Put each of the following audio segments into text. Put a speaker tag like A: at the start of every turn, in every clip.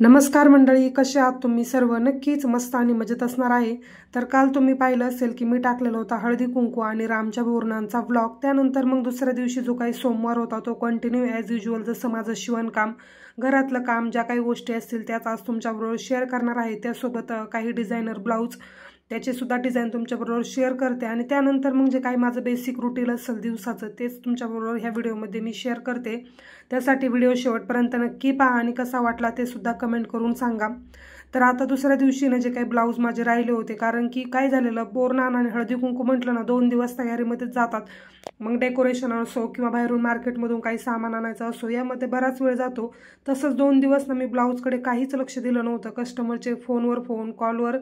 A: नमस्कार मंडळी, कसे आहात तुम्ही सर्व? नक्कीच मस्त आणि मजेत असणार आहे। तर काल तुम्ही पाहिलं असेल की मी टाकलेला होता हळदी कुंकू आणि रामच्या बोरणांचा व्लॉग। त्यानंतर मग दुसऱ्या दिवशी जो काही सोमवार होता तो कंटिन्यू ॲज युजुअल जसं माझं शिवणकाम, घरातलं काम, ज्या काही गोष्टी असतील त्याच आज तुमच्याबरोबर शेअर करणार आहे। त्यासोबत काही डिझायनर ब्लाऊज त्याचे सुद्धा डिझाईन तुमच्याबरोबर शेअर करते आणि त्यानंतर मग जे काही माझं बेसिक रुटीन असेल दिवसाचं तेच तुमच्याबरोबर ह्या व्हिडिओमध्ये मी शेअर करते। त्यासाठी व्हिडिओ शेवटपर्यंत नक्की पहा आणि कसा वाटला ते सुद्धा कमेंट करून सांगा। तर आता दुसऱ्या दिवशी जे काही ब्लाऊज माझे राहिले होते, कारण की काय झालेलं, बोरनान आणि हळदी कुंकू म्हटलं ना 2 दिवस तयारीमध्येच जातात। मग डेकोरेशन असो किंवा बाहेरून मार्केटमधून काही सामान आणायचं असो, यामध्ये बराच वेळ जातो। तसंच 2 दिवस ना मी ब्लाऊजकडे काहीच लक्ष दिलं नव्हतं। कस्टमरचे फोनवर फोन, कॉलवर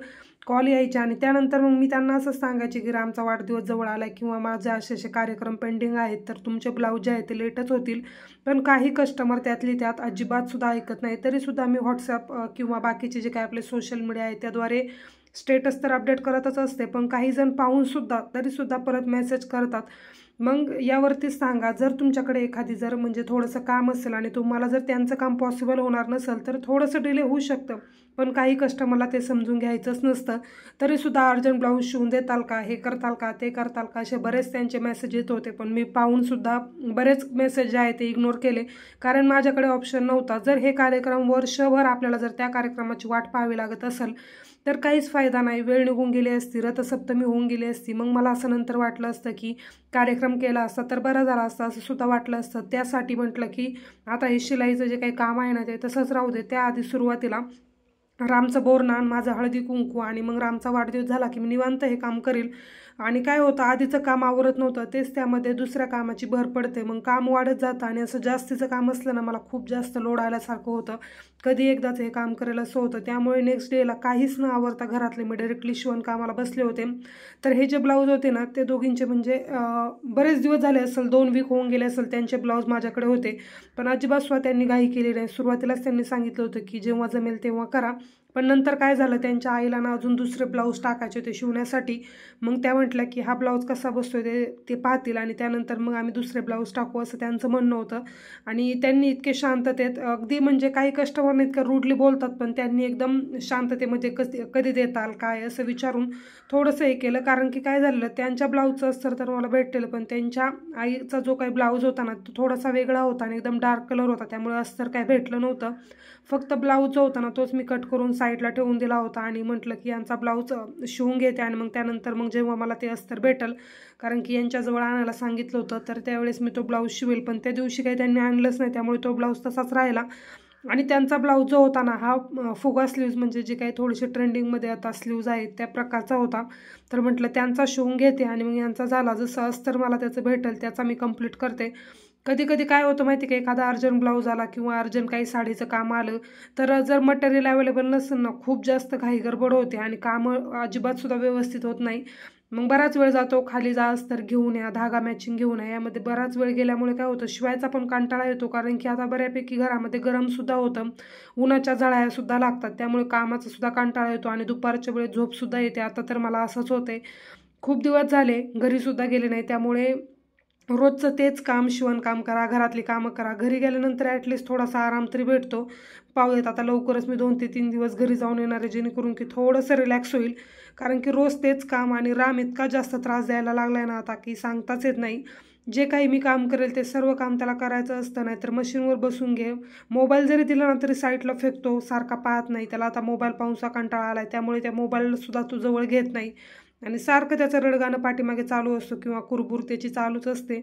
A: कॉल यायचे आणि त्यानंतर मग मी त्यांना असं सांगायचे की आमचा वाढदिवस जवळ आला किंवा माझे असे कार्यक्रम पेंडिंग आहेत, तर तुमचे ब्लाऊज जे आहेत ते लेटच होतील। पण काही कस्टमर त्यातली त्यात अजिबात सुद्धा ऐकत नाही। तरीसुद्धा मी व्हॉट्सअप किंवा बाकीचे जे काय आपले सोशल मीडिया आहे त्याद्वारे स्टेटस तर अपडेट करतच असते, पण काही जण पाहूनसुद्धा तरीसुद्धा परत मेसेज करतात। मग यावरतीच सांगा, जर तुमच्याकडे एखादी म्हणजे थोडंसं काम असेल आणि तुम्हाला जर त्यांचं काम पॉसिबल होणार नसेल तर थोडंसं डिले होऊ शकतं, पण काही कस्टमरला ते समजून घ्यायचंच नसतं। तरीसुद्धा अर्जंट ब्लाऊज शिवून देताल का, हे करताल का, ते करताल का, असे बरेच त्यांचे मेसेज येत होते। पण मी पाहूनसुद्धा बरेच मेसेज जे आहेत ते इग्नोर केले, कारण माझ्याकडे ऑप्शन नव्हता। जर हे कार्यक्रम वर्षभर आपल्याला जर त्या कार्यक्रमाची वाट पाहावी लागत असेल तर काहीच फायदा नाही। वेळ निघून गेली असती, रथसप्तमी होऊन गेली असती, मग मला असं नंतर वाटलं असतं की कार्यक्रम केला असता तर बरं झाला असता, असं सुद्धा वाटलं असतं। त्यासाठी म्हटलं की आता हे शिलाईचं जे काही काम आहे ना ते तसंच राहू दे। त्याआधी सुरुवातीला रामचं बोरनान, माझं हळदी कुंकू आणि मग रामचा वाढदिवस झाला की मी निवांत हे काम करेल। आणि काय होतं, आधीचं काम आवरत नव्हतं, तेच त्यामध्ये दुसऱ्या कामाची भर पडते, मग काम वाढत जातं आणि असं जास्तीचं काम असलं ना मला खूप जास्त लोड आल्यासारखं होतं। कधी एकदाच हे काम करेल असं होतं, त्यामुळे नेक्स्ट डेला काहीच न आवरता घरातले मी डायरेक्टली शिवणकामाला बसले होते। तर हे जे ब्लाऊज होते ना ते दोघींचे म्हणजे बरेच दिवस झाले असेल, 2 वीक होऊन गेले असेल त्यांचे ब्लाऊज माझ्याकडे होते, पण अजिबात सुद्धा त्यांनी घाई केली नाही। सुरुवातीलाच त्यांनी सांगितलं होतं की जेव्हा जमेल तेव्हा करा, पण नंतर काय झालं, त्यांच्या आईला ना अजून दुसरे ब्लाऊज टाकायचे होते शिवण्यासाठी। मग त्या म्हटल्या की हा ब्लाऊज कसा बसतोय ते पाहतील आणि त्यानंतर मग आम्ही दुसरे ब्लाऊज टाकू, असं त्यांचं म्हणणं होतं। आणि त्यांनी इतके शांततेत, अगदी म्हणजे काही कस्टमरने इतकं रूडली बोलतात, पण त्यांनी एकदम शांततेमध्ये कधी देताल काय असं विचारून थोडंसं हे केलं। कारण की काय झालेलं, त्यांच्या ब्लाऊजचं अस्तर तर मला भेटलेलं, पण त्यांच्या आईचा जो काही ब्लाऊज होता ना तो थोडासा वेगळा होता आणि एकदम डार्क कलर होता, त्यामुळे अस्तर काय भेटलं नव्हतं। फक्त ब्लाऊज जो होता ना तोच मी कट करून साईडला ठेवून दिला होता आणि म्हटलं की यांचा ब्लाऊज शिवून घेते आणि मग त्यानंतर मग जेव्हा मला ते अस्तर भेटल, कारण की यांच्याजवळ आणायला सांगितलं होतं, तर त्यावेळेस मी तो ब्लाऊज शिवेल। पण त्या दिवशी काही त्यांनी आणलंच नाही, त्यामुळे तो ब्लाऊज तसाच राहिला। आणि त्यांचा ब्लाऊज जो होता ना हा फुगा स्लीव्ज, म्हणजे जे काही थोडेसे ट्रेंडिंगमध्ये आता स्लीव्ज आहेत त्या प्रकारचा होता। तर म्हटलं त्यांचा शिवून घेते आणि मग यांचा झाला, जसं अस्तर मला त्याचं भेटेल त्याचा मी कंप्लीट करते। कधी कधी काय होतं माहिती का, एखादा अर्जंट ब्लाऊज आला किंवा अर्जंट काही साडीचं काम आलं तर जर मटेरियल अवेलेबल नसेल ना, खूप जास्त घाई गडबड होते आणि कामं अजिबात सुद्धा व्यवस्थित होत नाही। मग बराच वेळ जातो, खाली जा अस्तर घेऊन या, धागा मॅचिंग घेऊन या, यामध्ये बराच वेळ गेल्यामुळे काय होतं, शिवायचा पण कंटाळा येतो। कारण की आता बऱ्यापैकी घरामध्ये गरम सुद्धा होतं, उन्हाच्या झळाया सुद्धा लागतात, त्यामुळे कामाचा सुद्धा कंटाळा येतो आणि दुपारच्या वेळेस झोप सुद्धा येते। आता तर मला असंच होतंय, खूप दिवस झाले घरी सुद्धा गेले नाही, त्यामुळे रोजचं तेच काम, शिवणकाम करा, घरातली कामं करा। घरी गेल्यानंतर ॲटलिस्ट थोडासा आराम तरी भेटतो। पाहूयात आता लवकरच मी 2 ते 3 दिवस घरी जाऊन येणार आहे, जेणेकरून की थोडंसं रिलॅक्स होईल। कारण की रोज तेच काम आणि राम इतका जास्त त्रास द्यायला लागलाय ना आता की सांगताच येत नाही। जे काही मी काम करेल ते सर्व काम त्याला करायचं असतं, नाही तर मशीनवर बसून घे, मोबाईल जरी दिला ना तरी साईडला फेकतो, सारखा पाहत नाही। त्याला आता मोबाईल पाहूनचा कंटाळा आलाय, त्यामुळे त्या मोबाईलला सुद्धा तो जवळ घेत नाही आणि सारखं त्याचं रडगाणं पाठीमागे चालू असतो किंवा कुरबुर त्याची चालूच असते।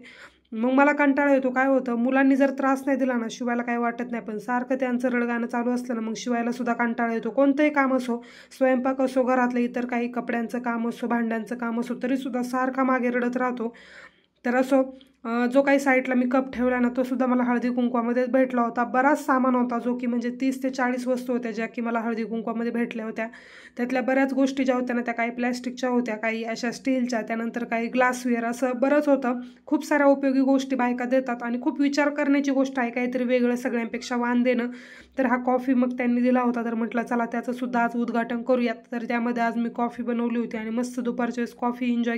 A: मग मला कंटाळा येतो। काय होतं, मुलांनी जर त्रास नाही दिला ना शिवायला काही वाटत नाही, पण सारखं त्यांचं रडगाणं चालू असलं ना मग शिवायला सुद्धा कंटाळा येतो। कोणतंही काम असो, स्वयंपाक असो, घरातलं इतर काही कपड्यांचं काम असो, भांड्यांचं काम असो, तरीसुद्धा सारखा मागे रडत राहतो। तर असो, जो काही साईडला मी कप ठेवला ना तो सुद्धा मला हळदी कुंकवामध्ये भेटला होता। बराच सामान होता, जो की म्हणजे 30 ते 40 वस्तू होत्या ज्या की मला हळदी कुंकवामध्ये भेटल्या होत्या। त्यातल्या बऱ्याच गोष्टी ज्या होत्या ना त्या काही प्लॅस्टिकच्या होत्या, काही अशा स्टीलच्या, त्यानंतर काही ग्लासवेअर, असं बरंच होतं। खूप साऱ्या उपयोगी गोष्टी बायका देतात आणि खूप विचार करण्याची गोष्ट आहे, काहीतरी वेगळं सगळ्यांपेक्षा वाण देणं। तर हा कॉफी मग त्यांनी दिला होता, तर म्हटलं चला त्याचं सुद्धा आज उद्घाटन करूयात। तर त्यामध्ये आज मी कॉफी बनवली होती आणि मस्त दुपारच्या वेळेस कॉफी एन्जॉय।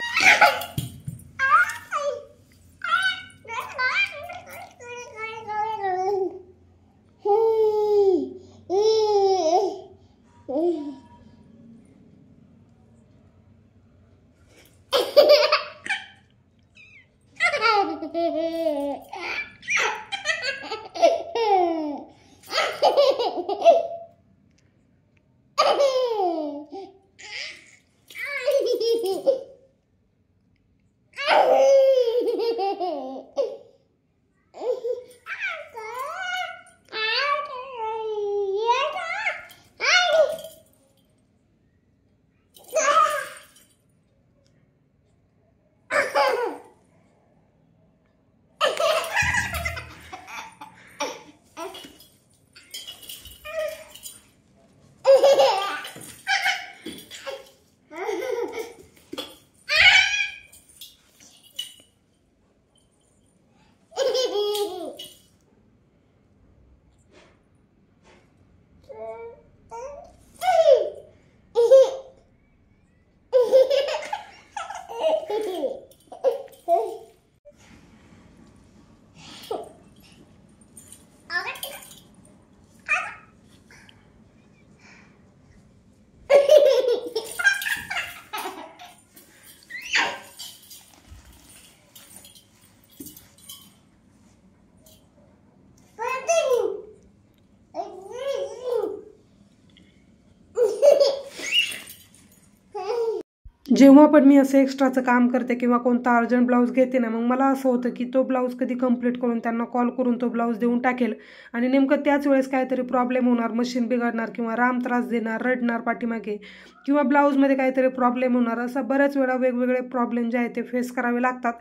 A: जेव्हा पण मी असं एक्स्ट्राचं काम करते किंवा कोणता अर्जंट ब्लाऊज घेते ना, मग मला असं होतं की तो ब्लाऊज कधी कंप्लीट करून त्यांना कॉल करून तो ब्लाऊज देऊन टाकेल आणि नेमकं त्याच वेळेस काहीतरी प्रॉब्लेम होणार, मशीन बिघडणार किंवा राम त्रास देणार, रडणार पाठीमागे किंवा ब्लाऊजमध्ये काहीतरी प्रॉब्लेम होणार, असं बऱ्याच वेळा वेगवेगळे प्रॉब्लेम जे आहेत ते फेस करावे लागतात.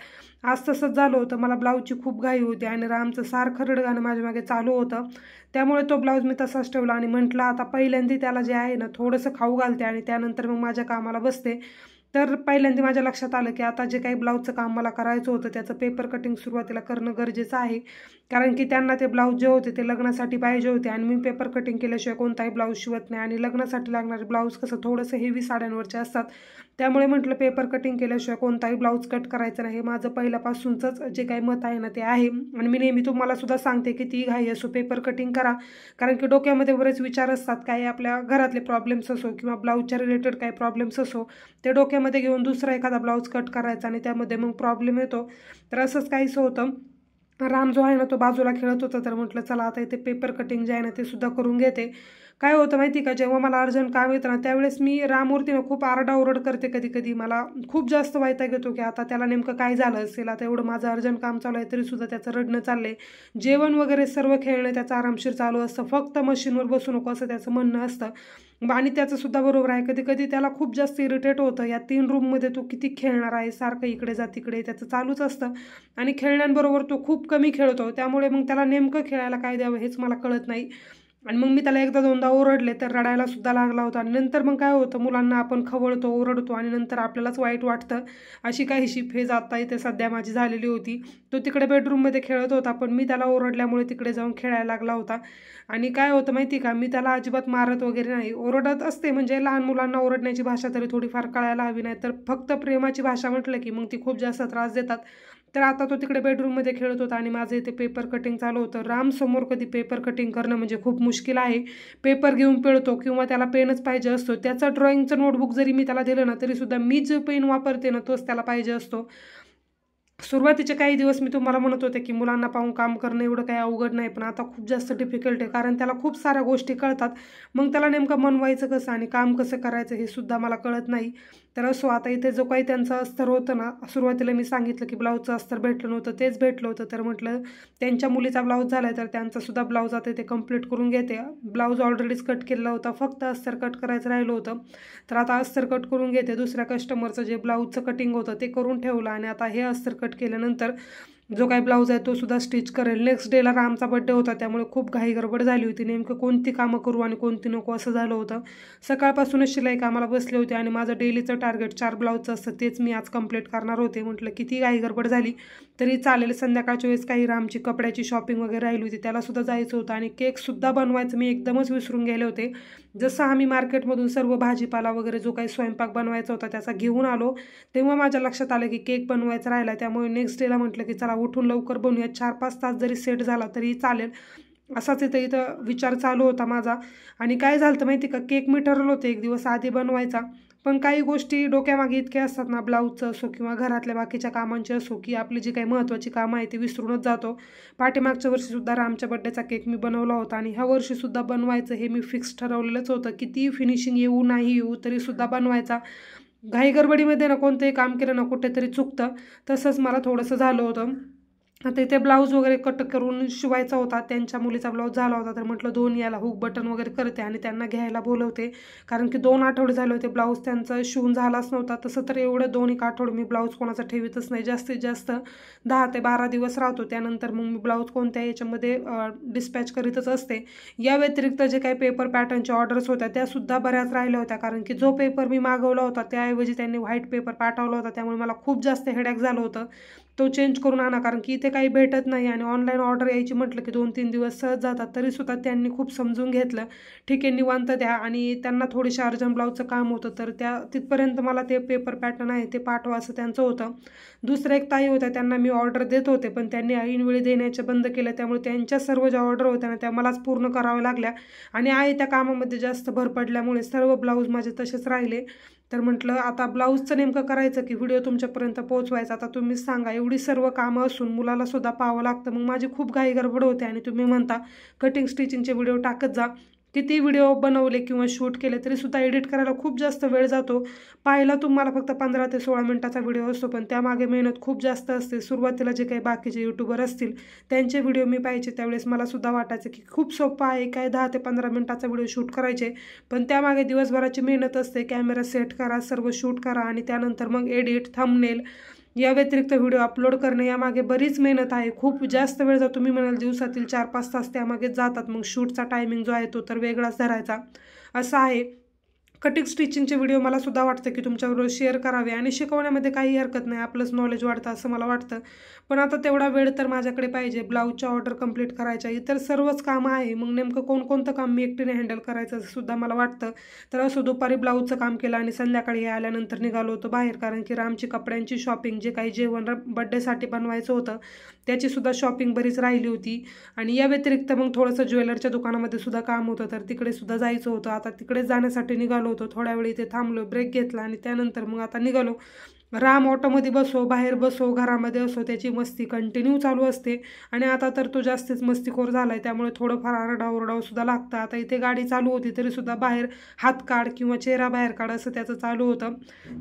A: आज तसंच झालं होतं. मला ब्लाऊजची खूप घाई होती आणि रामचं सारखं रडगाणं माझ्या मागे चालू होतं. त्यामुळे तो ब्लाऊज मी तसाच ठेवला आणि म्हटलं आता पहिल्यांदा त्याला जे आहे ना थोडंसं खाऊ घालते आणि त्यानंतर मग माझ्या कामाला बसते. तर पहिल्यांदा माझ्या लक्षात आलं की आता जे काही ब्लाऊजचं काम मला करायचं होतं त्याचं पेपर कटिंग सुरुवातीला करणं गरजेचं आहे, कारण की त्यांना ते ब्लाऊज जे होते ते लग्नासाठी पाहिजे होते आणि मी पेपर कटिंग केल्याशिवाय कोणताही ब्लाऊज शिवत नाही आणि लग्नासाठी लागणारे ब्लाऊज कसं थोडंसं हेवी साड्यांवरचे असतात, त्यामुळे म्हटलं पेपर कटिंग केल्याशिवाय कोणताही ब्लाऊज कट करायचं नाही. हे माझं पहिल्यापासूनच जे काही मत आहे ना ते आहे आणि मी नेहमी तुम्हाला सुद्धा सांगते की ती घाई असो पेपर कटिंग करा, कारण की डोक्यामध्ये बरेच विचार असतात, काही आपल्या घरातले प्रॉब्लेम्स असो किंवा ब्लाऊजच्या रिलेटेड काही प्रॉब्लेम्स असो, ते डोक्यामध्ये घेऊन दुसरा एखादा ब्लाऊज कट करायचा आणि त्यामध्ये मग प्रॉब्लेम येतो. तर असंच काहीसं होतं. राम जो आहे ना तो बाजूला खेळत होता, तर म्हटलं चला आता इथे पेपर कटिंग जे आहे ना ते सुद्धा करून घेते. काय होतं माहिती का, जेव्हा मला अर्जंट काम येतं ना त्यावेळेस मी रामवरती ना खूप आरडाओरड करते. कधी कधी मला खूप जास्त वैताग येतो की आता त्याला नेमकं काय झालं असेल, आता एवढं माझं अर्जंट काम चालू आहे तरीसुद्धा त्याचं रडणं चाललंय, जेवण वगैरे सर्व खेळणं त्याचं आरामशीर चालू असतं, फक्त मशीनवर बसू नको असं त्याचं म्हणणं असतं. आणि त्याचं सुद्धा बरोबर आहे. कधी कधी त्याला खूप जास्त इरिटेट होतं, या 3 रूममध्ये तो किती खेळणार आहे, सारखं इकडे जा तिकडे त्याचं चालूच असतं आणि खेळण्यांबरोबर तो खूप कमी खेळतो, त्यामुळे मग त्याला नेमकं खेळायला काय द्यावं हेच मला कळत नाही. आणि मग मी त्याला एकदा दोनदा ओरडले तर रडायला सुद्धा लागला होता आणि नंतर मग काय होतं, मुलांना आपण खवळतो ओरडतो आणि नंतर आपल्यालाच वाईट वाटतं. अशी काहीशी फेज आता इथे सध्या माझी झालेली होती. तो तिकडे बेडरूममध्ये खेळत होता पण मी त्याला ओरडल्यामुळे तिकडे जाऊन खेळायला लागला होता. आणि काय होतं माहिती का, मी त्याला अजिबात मारत वगैरे नाही, ओरडत असते म्हणजे लहान मुलांना ओरडण्याची भाषा तरी थोडीफार कळायला हवी, नाही तर फक्त प्रेमाची भाषा म्हटलं की मग ती खूप जास्त त्रास देतात. तर आता तो तिकडे बेडरूममध्ये खेळत होता आणि माझं इथे पेपर कटिंग चालू होतं. रामसमोर कधी पेपर कटिंग करणं म्हणजे खूप मुश्किल आहे. पेपर घेऊन पिळतो किंवा त्याला पेनच पाहिजे असतो. त्याचं ड्रॉइंगचं नोटबुक जरी मी त्याला दिलं ना तरीसुद्धा मी जो पेन वापरते ना तोच त्याला पाहिजे असतो. सुरुवातीचे काही दिवस मी तुम्हाला म्हणत होते की मुलांना पाहून काम करणं एवढं काही अवघड नाही, पण आता खूप जास्त डिफिकल्ट आहे, कारण त्याला खूप साऱ्या गोष्टी कळतात. मग त्याला नेमकं मनवायचं कसं आणि काम कसं करायचं हे सुद्धा मला कळत नाही. तर असो, आता इथे जो काही त्यांचं अस्तर होतं ना, सुरुवातीला मी सांगितलं की ब्लाऊजचं अस्तर भेटलं नव्हतं, तेच भेटलं होतं. तर म्हटलं त्यांच्या मुलीचा ब्लाऊज झाला आहे तर त्यांचा सुद्धा ब्लाऊज आता इथे कंप्लीट करून घेते. ब्लाऊज ऑलरेडीच कट केलेला होता, फक्त अस्तर कट करायचं राहिलं होतं. तर आता अस्तर कट करून घेते. दुसऱ्या कस्टमरचं जे ब्लाऊजचं कटिंग होतं ते करून ठेवलं आणि आता हे अस्तर कट केल्यानंतर जो काही ब्लाऊज आहे तो सुद्धा स्टिच करेल. नेक्स्ट डेला रामचा बड्डे होता त्यामुळे खूप घाई गडबड झाली होती, नेमकं कोणती कामं करू आणि कोणती नको असं झालं होतं. सकाळपासूनच शिलाई कामाला बसले होते आणि माझं डेलीचं टार्गेट 4 ब्लाऊजचं असतं, तेच मी आज कंप्लीट करणार होते. म्हटलं किती घाई गडबड झाली तरी चालेल, संध्याकाळच्या वेळेस काही रामची कपड्याची शॉपिंग वगैरे राहिली होती त्यालासुद्धा जायचं होतं आणि केकसुद्धा बनवायचं मी एकदमच विसरून गेले होते. जसं आम्ही मार्केटमधून सर्व भाजीपाला वगैरे जो काही स्वयंपाक बनवायचा होता त्याचा घेऊन आलो तेव्हा माझ्या लक्षात आलं की केक बनवायचा राहिला. त्यामुळे नेक्स्ट डेला म्हटलं की चला उठून लवकर बनवूया, 4-5 तास जरी सेट झाला तरी चालेल, असाच इथं विचार चालू होता माझा. आणि काय झालं तर माहिती का, केक मी ठरवलं होतं एक दिवस आधी बनवायचा, पण काही गोष्टी डोक्यामागे इतक्या असतात ना, ब्लाऊजचं असो किंवा घरातल्या बाकीच्या कामांची असो, की आपली जी काही महत्त्वाची कामं आहे ती विसरूनच जातो. पाठीमागच्या वर्षीसुद्धा रामच्या बड्डेचा केक मी बनवला होता आणि ह्या वर्षीसुद्धा बनवायचं हे मी फिक्स ठरवलेलंच होतं. किती फिनिशिंग येऊ नाही येऊ तरीसुद्धा बनवायचा. घाई गडबडीमध्ये ना कोणतंही काम केलं ना कुठेतरी चुकतं, तसंच मला थोडंसं झालं होतं. आता इथे ब्लाऊज वगैरे कट करून शिवायचा होता, त्यांच्या मुलीचा ब्लाऊज झाला होता तर म्हटलं 2 याला हुक बटन वगैरे करते आणि त्यांना घ्यायला बोलवते, कारण की 2 आठवडे झाले होते ब्लाऊज त्यांचा शिवून झालाच नव्हता. तसं तर एवढं 2-1 आठवडे मी ब्लाऊज कोणाचा ठेवीतच नाही, जास्तीत जास्त 10 ते 12 दिवस राहतो, त्यानंतर मग मी ब्लाऊज कोणत्या याच्यामध्ये डिस्पॅच करीतच असते. या व्यतिरिक्त जे काही पेपर पॅटर्नच्या ऑर्डर्स होत्या त्यासुद्धा बऱ्याच राहिल्या होत्या, कारण की जो पेपर मी मागवला होता त्याऐवजी त्यांनी व्हाईट पेपर पाठवला होता, त्यामुळे मला खूप जास्त हेडॅक झालं होतं. तो चेंज करून आणा, कारण की इथे काही भेटत नाही आणि ऑनलाईन ऑर्डर यायची म्हटलं की 2-3 दिवस सहज जातात. तरीसुद्धा त्यांनी खूप समजून घेतलं, ठीक आहे निवांत द्या, आणि त्यांना थोडीशी अर्जंट ब्लाऊजचं काम होतं तर तिथपर्यंत मला ते पेपर पॅटर्न आहे ते पाठवा असं त्यांचं होतं. दुसऱ्या एक ताई होत्या त्यांना मी ऑर्डर देत होते पण त्यांनी ऐनवेळी देण्याचं बंद केलं, त्यामुळे त्यांच्या सर्व ज्या ऑर्डर होत्या ना त्या मलाच पूर्ण कराव्या लागल्या आणि आहे त्या कामामध्ये जास्त भर पडल्यामुळे सर्व ब्लाऊज माझे तसेच राहिले. तर म्हटलं आता ब्लाऊजचं नेमकं करायचं की व्हिडिओ तुमच्यापर्यंत पोहोचवायचा, आता तुम्हीच सांगा. एवढी सर्व कामं असून मुलाला सुद्धा पाहावं लागतं, मग माझी खूप घाई गडबड होते आणि तुम्ही म्हणता कटिंग स्टिचिंगचे व्हिडिओ टाकत जा, किती व्हिडिओ बनवले किंवा शूट केले तरीसुद्धा एडिट करायला खूप जास्त वेळ जातो. पाहायला तुम्हाला फक्त 15 ते 16 मिनिटाचा व्हिडिओ असतो, पण त्यामागे मेहनत खूप जास्त असते. सुरुवातीला जे काही बाकीचे यूट्यूबर असतील त्यांचे व्हिडिओ मी पाहायचे, त्यावेळेस मला सुद्धा वाटायचं की खूप सोपं आहे, काय 10 ते 15 मिनिटाचा व्हिडिओ शूट करायचे, पण त्यामागे दिवसभराची मेहनत असते. कॅमेरा सेट करा, सर्व शूट करा आणि त्यानंतर मग एडिट, थंबनेल या व्यतिरिक्त व्हिडिओ अपलोड करणे यामागे बरीच मेहनत आहे. खूप जास्त वेळ जातो. मी म्हणाल दिवसातील 4-5 तास त्यामागेच जातात. मग शूटचा टायमिंग जो आहे तो तर वेगळाच धरायचा असा आहे. कटिंग स्टिचिंगचे व्हिडिओ मला सुद्धा वाटतं की तुमच्याबरोबर शेअर करावे आणि शिकवण्यामध्ये काही हरकत नाही, आपलंच नॉलेज वाढतं असं मला वाटतं. पण आता तेवढा वेळ तर माझ्याकडे पाहिजे. ब्लाऊजच्या ऑर्डर कंप्लीट करायच्या, इतर सर्वच कामं आहे. मग नेमकं कोणकोणतं काम मी एकटीने हँडल करायचं असं सुद्धा मला वाटतं. तर असं दुपारी ब्लाऊजचं काम केलं आणि संध्याकाळी आल्यानंतर निघालो होतो बाहेर, कारण की रामची कपड्यांची शॉपिंग, जे काही जेवण बड्डेसाठी बनवायचं होतं त्याचीसुद्धा शॉपिंग बरीच राहिली होती. आणि या व्यतिरिक्त मग थोडंसं ज्वेलरच्या दुकानामध्ये सुद्धा काम होतं, तर तिकडे सुद्धा जायचं होतं. आता तिकडे जाण्यासाठी निघालो होतो. थोड्या वेळ इथे थांबलो, ब्रेक घेतला आणि त्यानंतर मग आता निघालो. राम ऑटोमध्ये बसो, बाहेर बसो, घरामध्ये असो, त्याची मस्ती कंटिन्यू चालू असते. आणि आता तर तो जास्तीच मस्तीखोर झाला आहे, त्यामुळे थोडंफार आरडाओरडाव सुद्धा लागतं. आता इथे गाडी चालू होती तरीसुद्धा बाहेर हात काढ किंवा चेहरा बाहेर काढ असं त्याचं चालू होतं.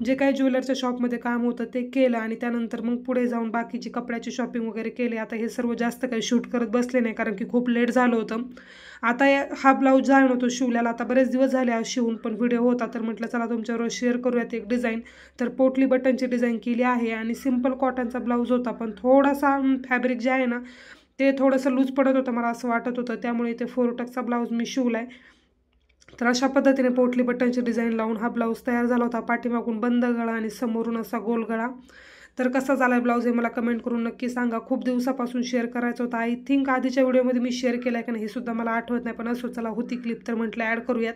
A: जे काही ज्वेलरच्या शॉपमध्ये काम होतं ते केलं आणि त्यानंतर मग पुढे जाऊन बाकीची कपड्याची शॉपिंग वगैरे केली. आता हे सर्व जास्त काही शूट करत बसले नाही, कारण की खूप लेट झालं होतं. आता हा ब्लाऊज जाऊन होतो शिवल्याला, आता बरेच दिवस झाले आज शिवून, पण व्हिडिओ होता तर म्हटलं चला तुमच्याबरोबर शेअर करूयात एक डिझाईन. तर पोटली बटनची डिझाईन केली आहे आणि सिंपल कॉटनचा ब्लाऊज होता, पण थोडासा फॅब्रिक जे आहे ना ते थोडंसं लूज पडत होतं, मला असं वाटत होतं, त्यामुळे इथे 4 टक्सचा ब्लाऊज मी शिवलाय. तर अशा पद्धतीने पोटली बटनची डिझाईन लावून हा ब्लाऊज तयार झाला होता. पाठीमागून बंद गळा आणि समोरून असा गोल गळा. तर कसा झाला आहे ब्लाऊज हे मला कमेंट करून नक्की सांगा. खूप दिवसापासून शेअर करायचं होतं. आय थिंक आधीच्या व्हिडिओमध्ये मी शेअर केला आहे का नाही हे सुद्धा मला आठवत नाही, पण असो चला होती क्लिप तर म्हटलं ॲड करूयात.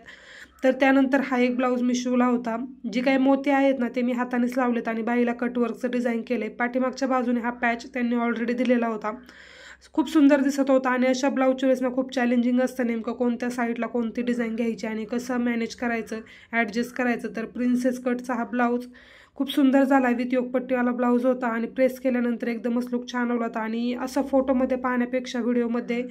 A: तर त्यानंतर हा एक ब्लाऊज मी शिवला होता. जे काही मोती आहेत ना ते मी हातानेच लावलेत आणि बाईला कटवर्कचं डिझाईन केलं आहे. पाठीमागच्या बाजूने हा पॅच त्यांनी ऑलरेडी दिलेला होता. खूप सुंदर दिसत होता. आणि अशा ब्लाऊजच्या वेळेस ना खूप चॅलेंजिंग असतं, नेमकं कोणत्या साईडला कोणती डिझाईन घ्यायची आणि कसं मॅनेज करायचं, ॲडजस्ट करायचं. तर प्रिन्सेस कटचा हा ब्लाऊज खूप सुंदर झाला आहे. विथ योगपट्टीवाला ब्लाऊज होता आणि प्रेस केल्यानंतर एकदमच लुक छान आला होता. आणि असं फोटोमध्ये पाहण्यापेक्षा व्हिडिओमध्ये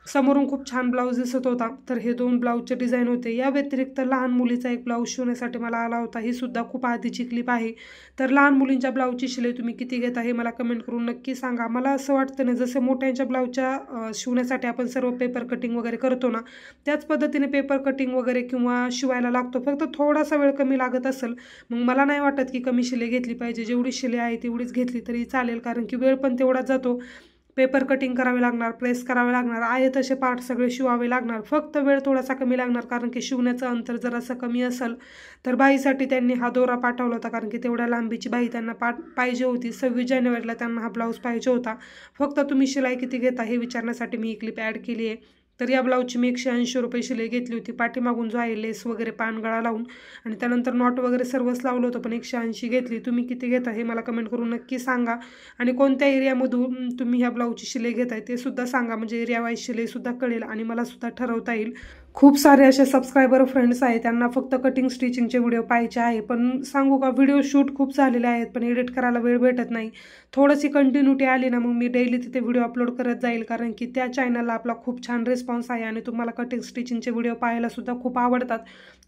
A: समोरून खूप छान ब्लाऊज दिसत होता. तर हे 2 ब्लाऊजचे डिझाईन होते. या व्यतिरिक्त लहान मुलीचा एक ब्लाऊज शिवण्यासाठी मला आला होता. ही सुद्धा खूप आधीची क्लिप आहे. तर लहान मुलींच्या ब्लाऊजची शिलाई तुम्ही किती घेता हे मला कमेंट करून नक्की सांगा. मला असं वाटतं ना, जसं मोठ्यांच्या ब्लाऊजच्या शिवण्यासाठी आपण सर्व पेपर कटिंग वगैरे करतो ना, त्याच पद्धतीने पेपर कटिंग वगैरे किंवा शिवायला लागतो, फक्त थोडासा वेळ कमी लागत असेल. मग मला नाही वाटत की कमी शिलाई घेतली पाहिजे. जेवढी शिलाई आहे तेवढीच घेतली तरी चालेल, कारण की वेळ पण तेवढाच जातो. पेपर कटिंग करावे लागणार, प्रेस करावे लागणार, आहे तसे पार्ट सगळे शिवावे लागणार, फक्त वेळ थोडासा कमी लागणार, कारण की शिवण्याचं अंतर जर असं कमी असेल. तर बाईसाठी त्यांनी हा दोरा पाठवला होता, कारण की तेवढ्या लांबीची बाई त्यांना पाहिजे होती. 26 जानेवारीला त्यांना हा ब्लाऊज पाहिजे होता. फक्त तुम्ही शिलाई किती घेता हे विचारण्यासाठी मी ही क्लिप ॲड केली आहे. तर या ब्लाऊजची मी 180 रुपये शिलाई घेतली होती. पाठीमागून जो आहे लेस वगैरे पानगळा लावून आणि त्यानंतर नॉट वगैरे सर्वच लावलं होतं, पण 180 घेतली. तुम्ही किती घेता हे मला कमेंट करून नक्की सांगा. आणि कोणत्या एरियामधून तुम्ही ह्या ब्लाऊजची शिलाई घेताय ते सुद्धा सांगा, म्हणजे एरिया वाईज शिलाईसुद्धा कळेल आणि मला सुद्धा ठरवता येईल. खूप सारे असे सबस्क्रायबर फ्रेंड्स आहेत, त्यांना फक्त कटिंग स्टिचिंगचे व्हिडिओ पाहायचे आहे. पण सांगू का, व्हिडिओ शूट खूप झालेले आहेत पण एडिट करायला वेळ भेटत नाही. थोडीशी कंटिन्युटी आली ना मग मी डेली तिथे व्हिडिओ अपलोड करत जाईल, कारण की त्या चॅनलला आपला खूप छान रिस्पॉन्स आहे आणि तुम्हाला कटिंग स्टिचिंगचे व्हिडिओ पाहायलासुद्धा खूप आवडतात.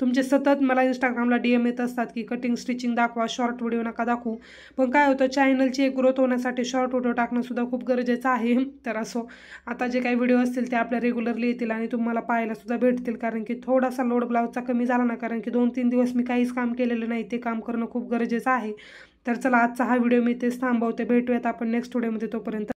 A: तुमचे सतत मला इंस्टाग्रामला DM येत असतात की कटिंग स्टिचिंग दाखवा, शॉर्ट व्हिडिओ नका दाखवू. पण काय होतं, चॅनलची एक ग्रोथ होण्यासाठी शॉर्ट व्हिडिओ टाकणंसुद्धा खूप गरजेचं आहे. तर असो, आता जे काही व्हिडिओ असतील ते आपल्या रेग्युलरली येतील आणि तुम्हाला पाहायलासुद्धा भेटतील, कारण की थोडासा लोड ब्लाऊजचा कमी झाला ना, कारण की 2-3 दिवस मी काहीच काम केलेलं नाही, ते काम करणं खूप गरजेचं आहे. तर चला आजचा हा व्हिडिओ मी इथेच थांबवते. भेटूयात आपण नेक्स्ट व्हिडिओमध्ये. तोपर्यंत